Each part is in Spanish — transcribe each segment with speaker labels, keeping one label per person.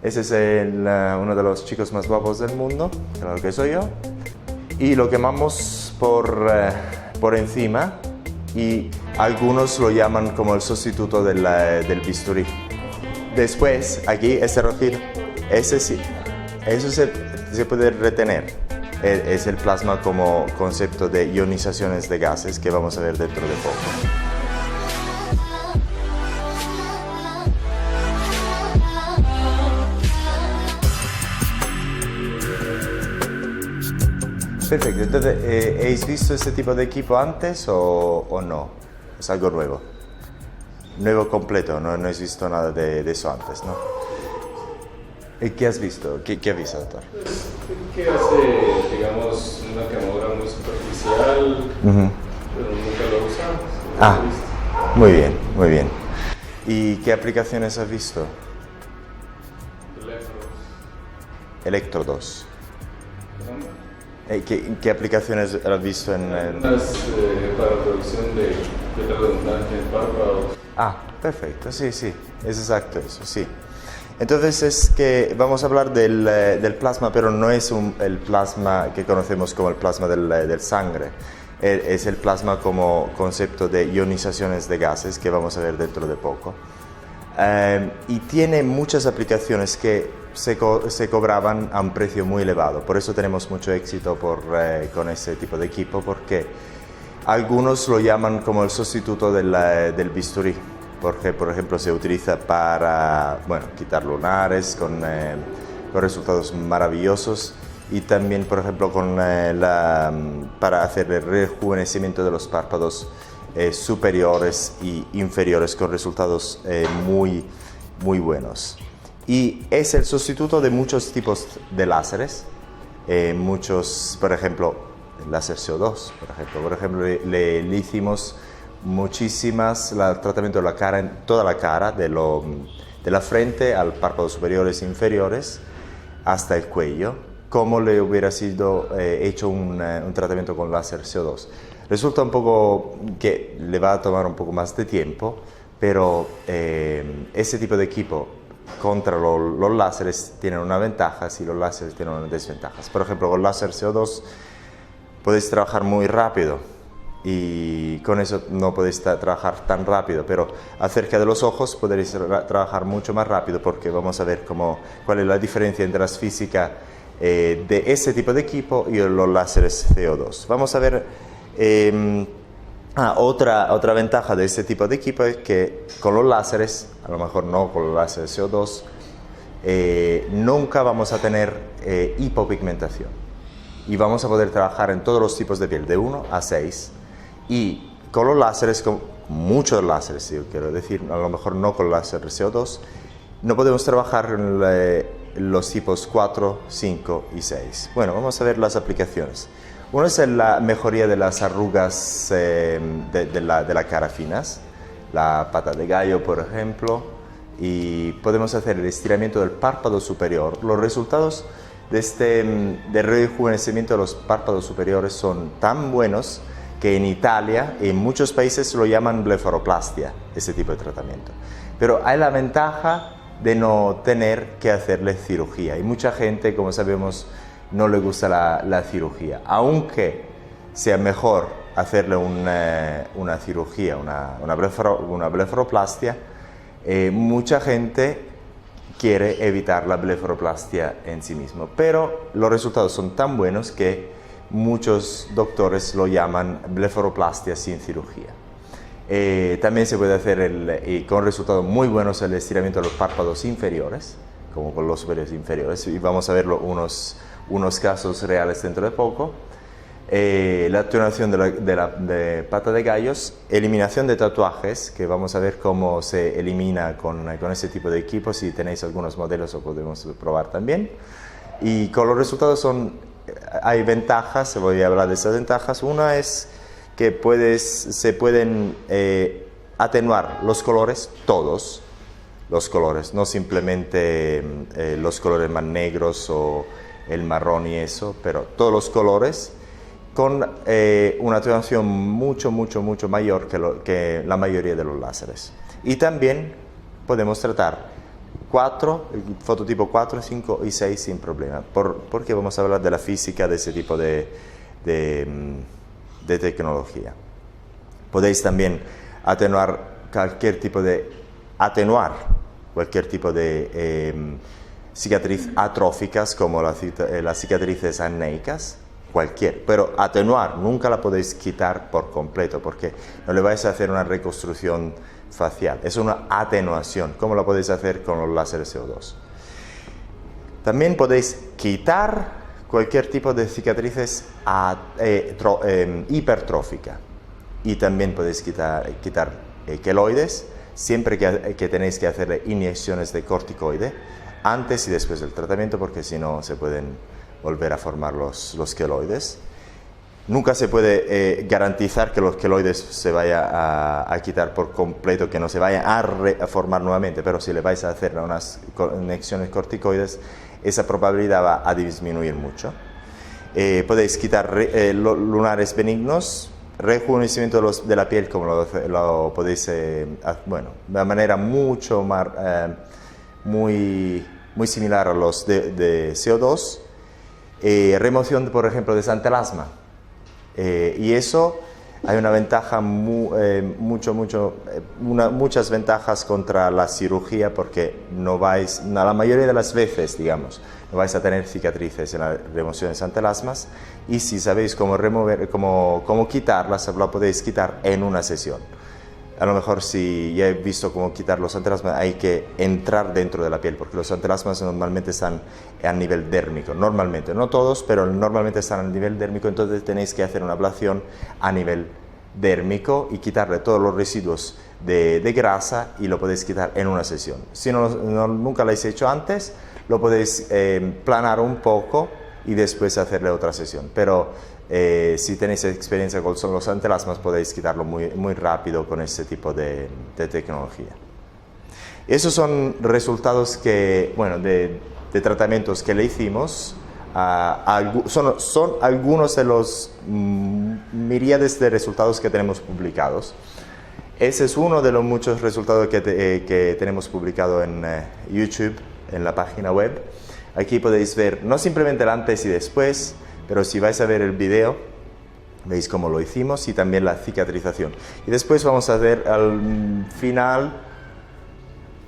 Speaker 1: Ese es uno de los chicos más guapos del mundo, claro que soy yo. Y lo quemamos por encima y algunos lo llaman como el sustituto del bisturí. Después, aquí, este rojito, ese sí, eso se puede retener. Es el plasma como concepto de ionizaciones de gases que vamos a ver dentro de poco. Perfecto, entonces, ¿habéis visto este tipo de equipo antes o no? Es algo nuevo. Nuevo completo, no habéis visto nada de eso antes, ¿no? ¿Y qué has visto? ¿Qué has visto, doctor?
Speaker 2: Que hace, digamos, una quemadura muy superficial, pero nunca lo usamos.
Speaker 1: Ah, muy bien, muy bien. ¿Y qué aplicaciones has visto? Electrodos. ¿Qué aplicaciones has visto en...?
Speaker 2: Para producción de redundancia en párpados.
Speaker 1: Ah, perfecto, sí, sí, es exacto eso, sí. Entonces es que vamos a hablar del plasma, pero no es el plasma que conocemos como el plasma del sangre. Es el plasma como concepto de ionizaciones de gases que vamos a ver dentro de poco. Y tiene muchas aplicaciones que se cobraban a un precio muy elevado. Por eso tenemos mucho éxito con ese tipo de equipo, porque algunos lo llaman como el sustituto del bisturí, porque por ejemplo se utiliza para quitar lunares con resultados maravillosos, y también por ejemplo para hacer el rejuvenecimiento de los párpados superiores y inferiores con resultados muy buenos. Y es el sustituto de muchos tipos de láseres, por ejemplo, el láser CO2, por ejemplo le hicimos muchísimas, el tratamiento de la cara, en toda la cara, de la frente al párpados superiores e inferiores hasta el cuello, como le hubiera sido hecho un tratamiento con láser CO2. Resulta un poco que le va a tomar un poco más de tiempo, pero ese tipo de equipo contra los láseres tienen una ventaja si los láseres tienen unas desventajas. Por ejemplo, con láser CO2 podéis trabajar muy rápido y con eso no podéis trabajar tan rápido, pero acerca de los ojos podréis trabajar mucho más rápido, porque vamos a ver cuál es la diferencia entre las físicas de ese tipo de equipo y los láseres CO2. Vamos a ver otra ventaja de este tipo de equipo es que con los láseres, a lo mejor no con los láseres CO2, nunca vamos a tener hipopigmentación y vamos a poder trabajar en todos los tipos de piel, de 1 a 6, y con los láseres, con muchos láseres, yo quiero decir, a lo mejor no con láser CO2, no podemos trabajar en los tipos 4, 5 y 6. Bueno, vamos a ver las aplicaciones. Uno es la mejoría de las arrugas de la cara finas, la pata de gallo, por ejemplo, y podemos hacer el estiramiento del párpado superior. Los resultados de rejuvenecimiento de los párpados superiores son tan buenos que en Italia y en muchos países lo llaman blefaroplastia, ese tipo de tratamiento. Pero hay la ventaja de no tener que hacerle cirugía, y mucha gente, como sabemos, no le gusta la cirugía, aunque sea mejor hacerle una cirugía, una blefaroplastia. Mucha gente quiere evitar la blefaroplastia en sí mismo, pero los resultados son tan buenos que muchos doctores lo llaman blefaroplastia sin cirugía. También se puede hacer y con resultados muy buenos el estiramiento de los párpados inferiores, como con los superiores e inferiores, y vamos a verlo unos casos reales dentro de poco. La actuación de pata de gallos, eliminación de tatuajes, que vamos a ver cómo se elimina con ese tipo de equipo. Si tenéis algunos modelos lo podemos probar también. Y con los resultados hay ventajas, voy a hablar de esas ventajas. Una es que se pueden atenuar los colores, todos los colores, no simplemente los colores más negros o el marrón y eso, pero todos los colores, con una atenuación mucho mayor que la mayoría de los láseres. Y también podemos tratar fototipo 4, 5 y 6 sin problema, porque vamos a hablar de la física de ese tipo de tecnología. Podéis también atenuar cualquier tipo de cicatriz atróficas como las cicatrices acnéicas, pero atenuar, nunca la podéis quitar por completo porque no le vais a hacer una reconstrucción facial, es una atenuación, como lo podéis hacer con los láseres CO2. También podéis quitar cualquier tipo de cicatrices hipertrófica y también podéis quitar queloides siempre que tenéis que hacer inyecciones de corticoide antes y después del tratamiento porque si no se pueden volver a formar los queloides. Nunca se puede garantizar que los queloides se vayan a quitar por completo, que no se vayan a formar nuevamente, pero si le vais a hacer unas inyecciones corticoides, esa probabilidad va a disminuir mucho. Podéis quitar lunares benignos, rejuvenecimiento de la piel, como lo podéis, de una manera muy similar a los de CO2, remoción, por ejemplo, de santelasma. Y eso hay una ventaja, muchas ventajas contra la cirugía porque la mayoría de las veces, digamos, no vais a tener cicatrices en la remoción de santelasmas y si sabéis cómo quitarlas, lo podéis quitar en una sesión. A lo mejor si ya he visto cómo quitar los santelasmas hay que entrar dentro de la piel porque los santelasmas normalmente están a nivel dérmico, normalmente, no todos, pero normalmente están a nivel dérmico, entonces tenéis que hacer una ablación a nivel dérmico y quitarle todos los residuos de grasa y lo podéis quitar en una sesión. Si nunca lo habéis hecho antes, lo podéis planar un poco y después hacerle otra sesión, pero si tenéis experiencia con los santelasmas podéis quitarlo muy rápido con este tipo de tecnología. Esos son resultados de tratamientos que le hicimos. Son algunos de los miríades de resultados que tenemos publicados. Ese es uno de los muchos resultados que tenemos publicado en YouTube, en la página web. Aquí podéis ver no simplemente el antes y después, pero si vais a ver el video, veis cómo lo hicimos y también la cicatrización. Y después vamos a ver al final,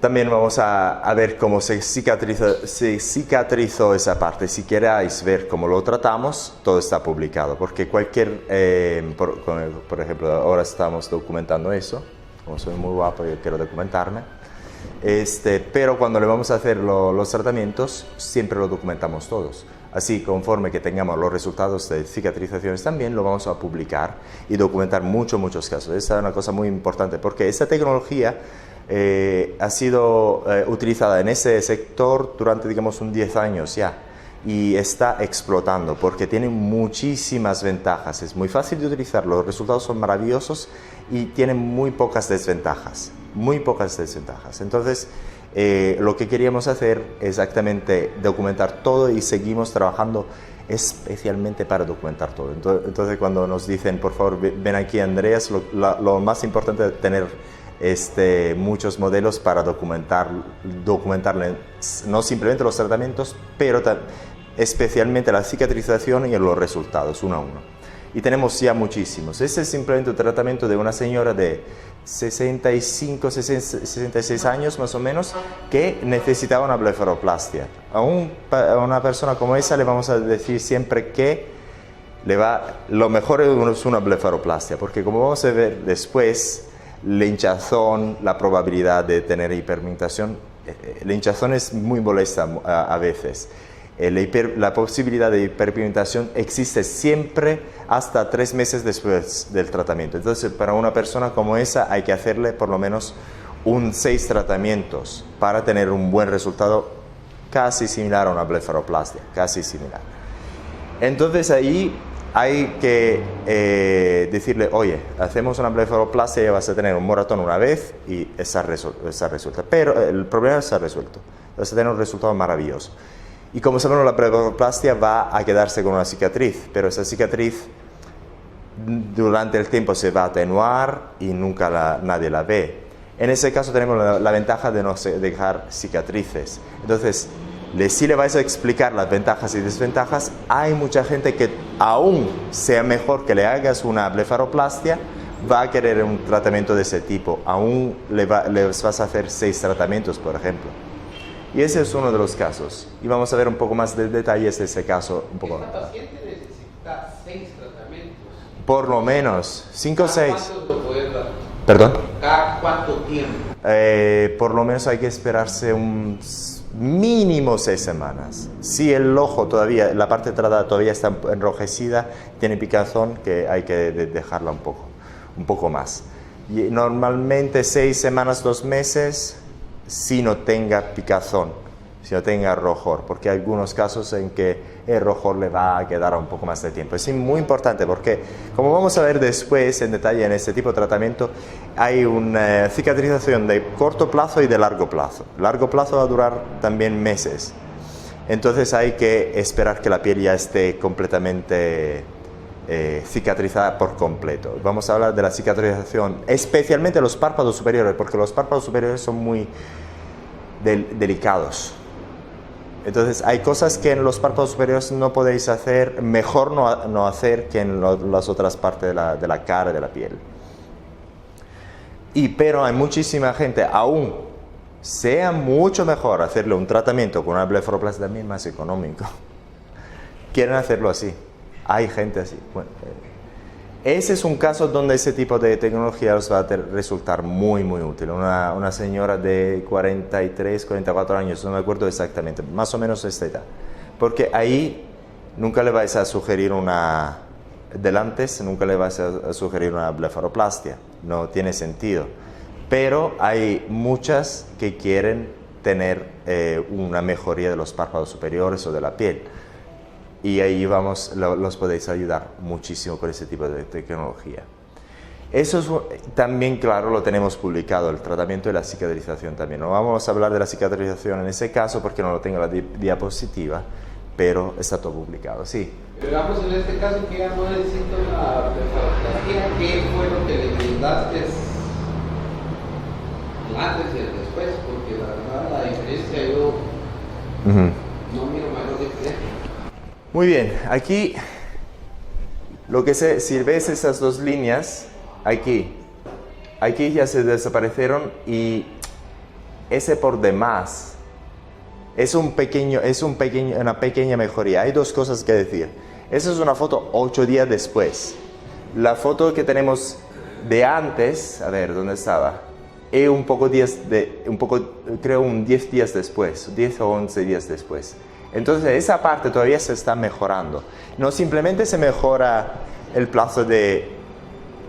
Speaker 1: también vamos a ver cómo se cicatrizó esa parte. Si queréis ver cómo lo tratamos, todo está publicado, porque por ejemplo, ahora estamos documentando eso, como soy muy guapo yo quiero documentarme, pero cuando le vamos a hacer los tratamientos, siempre lo documentamos todos. Así, conforme que tengamos los resultados de cicatrizaciones también, lo vamos a publicar y documentar muchos casos. Esta es una cosa muy importante porque esta tecnología ha sido utilizada en ese sector durante, digamos, 10 años ya y está explotando porque tiene muchísimas ventajas. Es muy fácil de utilizar, los resultados son maravillosos y tienen muy pocas desventajas. Entonces, lo que queríamos hacer es exactamente documentar todo y seguimos trabajando especialmente para documentar todo. Entonces cuando nos dicen, por favor, ven aquí Andreas, lo más importante es tener muchos modelos para documentarle no simplemente los tratamientos, pero especialmente la cicatrización y los resultados uno a uno. Y tenemos ya muchísimos. Este es simplemente un tratamiento de una señora de 66 años más o menos que necesitaba una blefaroplastia. A una persona como esa le vamos a decir siempre que lo mejor es una blefaroplastia, porque como vamos a ver después, la hinchazón, la probabilidad de tener hiperpigmentación, la hinchazón es muy molesta a veces. La posibilidad de hiperpigmentación existe siempre hasta 3 meses después del tratamiento. Entonces, para una persona como esa hay que hacerle por lo menos 6 tratamientos para tener un buen resultado casi similar a una blefaroplastia, casi similar. Entonces ahí hay que decirle, oye, hacemos una blefaroplastia y vas a tener un moratón una vez y está resuelta. Pero el problema está resuelto, vas a tener un resultado maravilloso. Y como sabemos, la blefaroplastia va a quedarse con una cicatriz, pero esa cicatriz durante el tiempo se va a atenuar y nunca nadie la ve. En ese caso tenemos la ventaja de no dejar cicatrices. Entonces, si le vais a explicar las ventajas y desventajas, hay mucha gente que aún sea mejor que le hagas una blefaroplastia, va a querer un tratamiento de ese tipo. Aún les vas a hacer 6 tratamientos, por ejemplo. Y ese es uno de los casos. Y vamos a ver un poco más de detalles de ese caso.
Speaker 3: ¿Esta paciente necesita 6 tratamientos?
Speaker 1: Por lo menos, 5 o 6.
Speaker 3: ¿Cuántos lo puedes dar?
Speaker 1: ¿Perdón?
Speaker 3: ¿Cada cuánto tiempo?
Speaker 1: Por lo menos hay que esperarse un mínimo 6 semanas. Si el ojo todavía, la parte tratada todavía está enrojecida, tiene picazón, que hay que dejarla un poco más. Y normalmente 6 semanas, 2 meses, si no tenga picazón, si no tenga rojor, porque hay algunos casos en que el rojor le va a quedar un poco más de tiempo. Es muy importante porque, como vamos a ver después en detalle en este tipo de tratamiento, hay una cicatrización de corto plazo y de largo plazo. Largo plazo va a durar también meses. Entonces hay que esperar que la piel ya esté completamente cicatrizada por completo. Vamos a hablar de la cicatrización, especialmente los párpados superiores, porque los párpados superiores son muy delicados. Entonces hay cosas que en los párpados superiores no podéis hacer, mejor no hacer que en las otras partes de la cara y de la piel. Pero hay muchísima gente, aún sea mucho mejor hacerle un tratamiento con una blefaroplastia también más económico, quieren hacerlo así. Hay gente así. Bueno, ese es un caso donde ese tipo de tecnología os va a resultar muy, muy útil. Una señora de 43, 44 años, no me acuerdo exactamente, más o menos esta edad. Porque ahí nunca le vais a sugerir nunca le vais a sugerir una blefaroplastia. No tiene sentido. Pero hay muchas que quieren tener una mejoría de los párpados superiores o de la piel. Y ahí los podéis ayudar muchísimo con ese tipo de tecnología. Eso también, claro, lo tenemos publicado, el tratamiento de la cicatrización también. No vamos a hablar de la cicatrización en ese caso porque no lo tengo en la diapositiva, pero está todo publicado, sí.
Speaker 3: Digamos en este caso que ya no necesito la blefaroplastia, ¿qué fue lo que le brindaste el antes y el después? Porque la verdad la diferencia yo no miro mayor diferencia.
Speaker 1: Muy bien, aquí si ves esas 2 líneas, aquí ya se desaparecieron y ese por demás es una pequeña mejoría. Hay 2 cosas que decir. Esa es una foto 8 días después. La foto que tenemos de antes, a ver, ¿dónde estaba? Creo un 10 días después, 10 o 11 días después. Entonces esa parte todavía se está mejorando. No simplemente se mejora el plazo de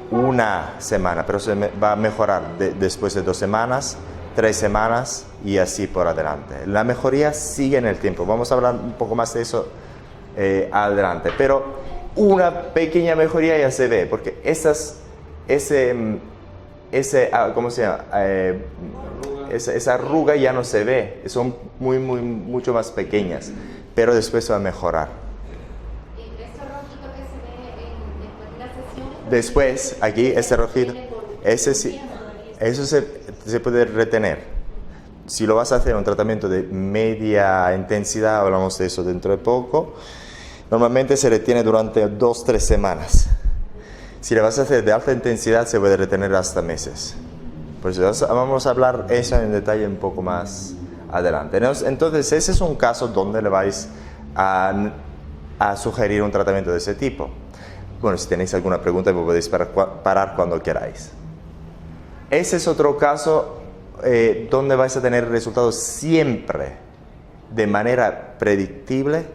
Speaker 1: una semana, pero se va a mejorar después de 2 semanas, 3 semanas y así por adelante. La mejoría sigue en el tiempo. Vamos a hablar un poco más de eso adelante. Pero una pequeña mejoría ya se ve, porque ¿cómo se llama? Esa arruga ya no se ve, son mucho más pequeñas, pero después va a mejorar.
Speaker 4: ¿Eso rojito que se ve después de la sesión?
Speaker 1: Después, aquí, ese rojito, eso se puede retener. Si lo vas a hacer un tratamiento de media intensidad, hablamos de eso dentro de poco, normalmente se retiene durante 2-3 semanas. Si le vas a hacer de alta intensidad, se puede retener hasta meses. Pues vamos a hablar eso en detalle un poco más adelante. Entonces, ese es un caso donde le vais a sugerir un tratamiento de ese tipo. Bueno, si tenéis alguna pregunta, me podéis parar cuando queráis. Ese es otro caso donde vais a tener resultados siempre de manera predictible,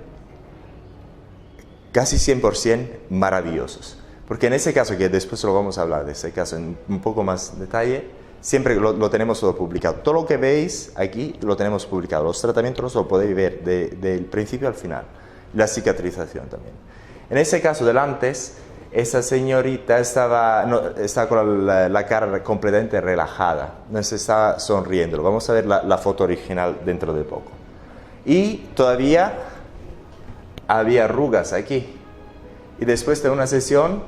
Speaker 1: casi 100% maravillosos. Porque en ese caso, que después lo vamos a hablar de ese caso en un poco más detalle, siempre lo tenemos todo publicado. Todo lo que veis aquí lo tenemos publicado. Los tratamientos lo podéis ver del principio al final. La cicatrización también. En ese caso del antes, esa señorita estaba con la cara completamente relajada. No se estaba sonriendo. Vamos a ver la foto original dentro de poco. Y todavía había arrugas aquí. Y después de una sesión,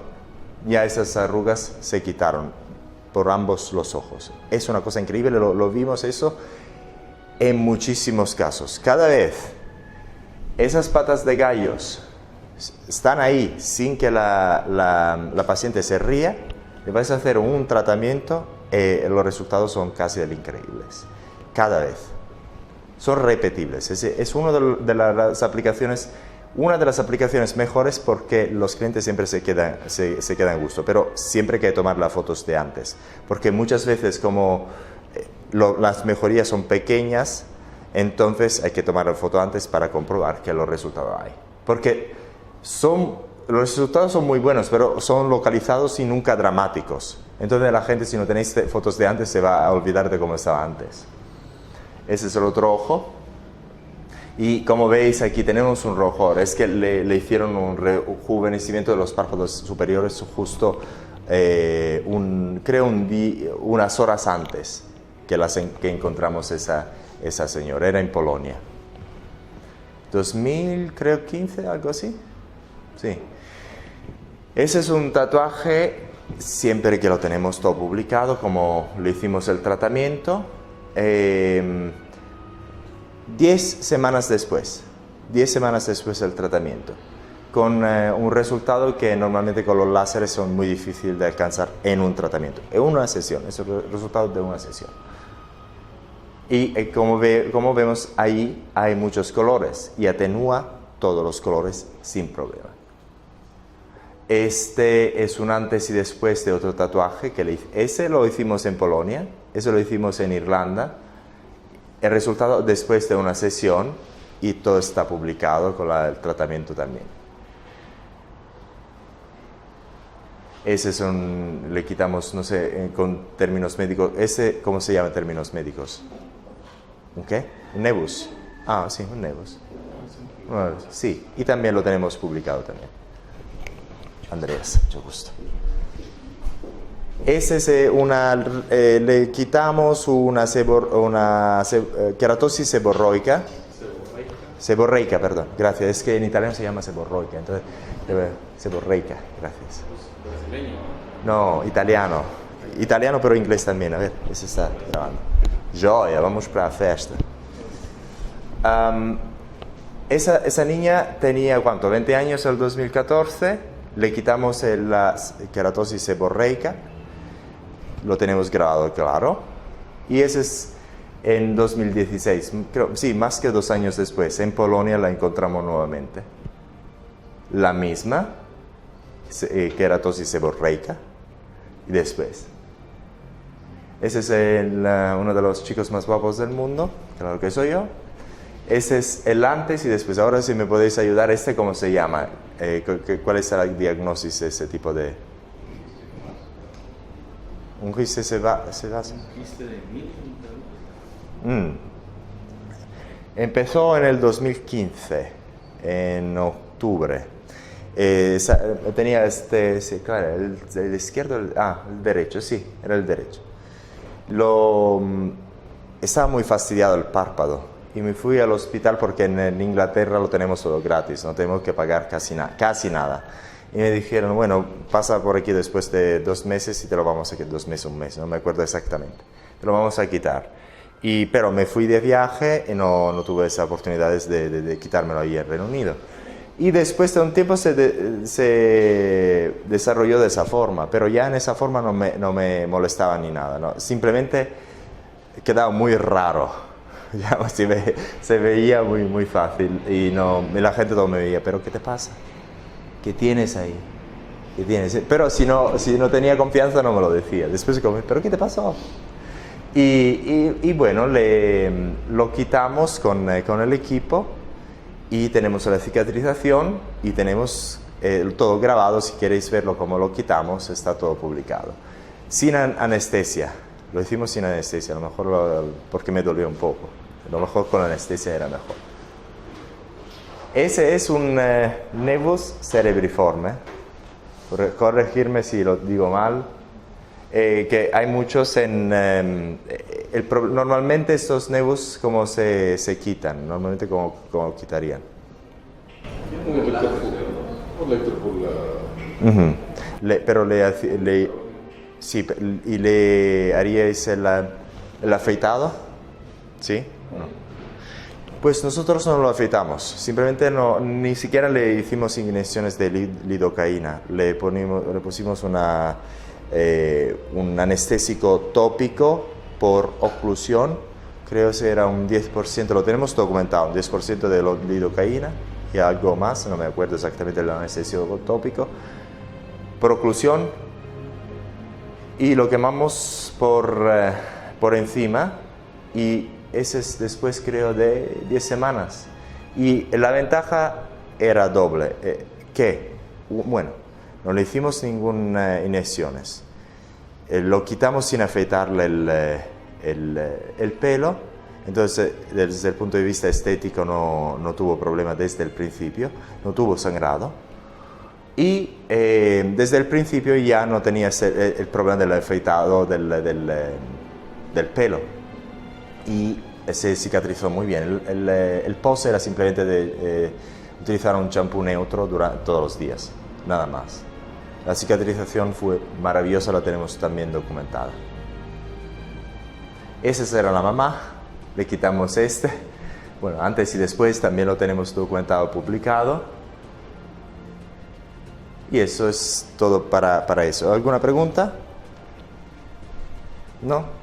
Speaker 1: ya esas arrugas se quitaron. por ambos los ojos. Es una cosa increíble, lo vimos eso en muchísimos casos. Cada vez esas patas de gallos están ahí sin que la paciente se ría, le vais a hacer un tratamiento, los resultados son casi increíbles. Cada vez. Son repetibles. Es una de las aplicaciones mejores porque los clientes siempre se quedan a gusto, pero siempre hay que tomar las fotos de antes, porque muchas veces como las mejorías son pequeñas, entonces hay que tomar la foto antes para comprobar que los resultados hay. Porque los resultados son muy buenos, pero son localizados y nunca dramáticos. Entonces la gente, si no tenéis fotos de antes, se va a olvidar de cómo estaba antes. Ese es el otro ojo. Y como veis, aquí tenemos un rojor. Es que le hicieron un rejuvenecimiento de los párpados superiores justo, unas horas antes que encontramos esa señora. Era en Polonia. 2015, algo así. Sí. Ese es un tatuaje, siempre que lo tenemos todo publicado, como le hicimos el tratamiento. 10 semanas después del tratamiento, con un resultado que normalmente con los láseres son muy difíciles de alcanzar en un tratamiento, en una sesión, es el resultado de una sesión. Y como vemos ahí hay muchos colores y atenúa todos los colores sin problema. Este es un antes y después de otro tatuaje ese lo hicimos en Polonia, ese lo hicimos en Irlanda. El resultado después de una sesión y todo está publicado con el tratamiento también. Ese le quitamos, no sé, con términos médicos. ¿Ese cómo se llama en términos médicos? ¿Un qué? ¿Un nebus? Ah, sí, un nebus. Bueno, sí, y también lo tenemos publicado también. Andreas, mucho gusto. Ese es le quitamos una queratosis seborroica. Seborreica, perdón. Gracias. Es que en italiano se llama seborroica. Entonces, seborreica. Gracias.
Speaker 2: ¿Brasileño?
Speaker 1: No, italiano. Italiano, pero inglés también. A ver, ese está grabando. Joya, vamos para la fiesta. Esa niña tenía, ¿cuánto? 20 años en el 2014. Le quitamos la queratosis seborreica. Lo tenemos grabado, claro. Y ese es en 2016, creo, sí, más que 2 años después. En Polonia la encontramos nuevamente. La misma, queratosis seborreica. Y después. Ese es uno de los chicos más guapos del mundo, claro que soy yo. Ese es el antes y después. Ahora si me podéis ayudar, ¿cómo se llama? ¿Cuál es la diagnosis de ese tipo de...? Un quiste sebáceo.
Speaker 2: Un quiste de Milton.
Speaker 1: Empezó en el 2015, en octubre. Tenía sí, claro, el izquierdo, el derecho, sí, era el derecho. Estaba muy fastidiado el párpado y me fui al hospital porque en Inglaterra lo tenemos todo gratis, no tenemos que pagar casi nada. Y me dijeron, bueno, pasa por aquí después de 2 meses y te lo vamos a quitar, 2 meses, 1 mes, no me acuerdo exactamente. Te lo vamos a quitar. Pero me fui de viaje y no tuve esa oportunidad de quitármelo ahí en Reino Unido. Y después de un tiempo se desarrolló de esa forma, pero ya en esa forma no me molestaba ni nada, ¿no? Simplemente quedaba muy raro. Ya, se veía muy fácil y la gente todo me veía, pero ¿qué te pasa? ¿Qué tienes ahí? ¿Qué tienes? Pero si no tenía confianza no me lo decía. Después ¿pero qué te pasó? Y bueno, lo quitamos con el equipo y tenemos la cicatrización y tenemos todo grabado. Si queréis verlo como lo quitamos, está todo publicado. Sin anestesia. Lo hicimos sin anestesia, a lo mejor porque me dolió un poco. A lo mejor con anestesia era mejor. Ese es un nevus cerebriforme. Corregirme si lo digo mal. Que hay muchos normalmente estos nevus como se quitan, normalmente como quitarían.
Speaker 2: Un electropolar.
Speaker 1: Pero Sí, ¿y le haríais el afeitado? ¿Sí? No. Pues nosotros no lo afeitamos, simplemente no, ni siquiera le hicimos inyecciones de lidocaína, le pusimos un anestésico tópico por oclusión, creo que era un 10%, lo tenemos documentado, un 10% de lidocaína y algo más, no me acuerdo exactamente del anestésico tópico, por oclusión, y lo quemamos por encima, y ese es después creo de 10 semanas. Y la ventaja era doble, bueno, no le hicimos ninguna inyecciones, lo quitamos sin afeitarle el pelo, entonces desde el punto de vista estético no tuvo problema desde el principio, no tuvo sangrado. Y desde el principio ya no tenía el problema del afeitado del pelo. Y se cicatrizó muy bien. El post era simplemente de utilizar un champú neutro durante todos los días, nada más. La cicatrización fue maravillosa, la tenemos también documentada. Esa era la mamá, le quitamos este. Bueno, antes y después también lo tenemos documentado, publicado. Y eso es todo para eso. ¿Alguna pregunta? ¿No?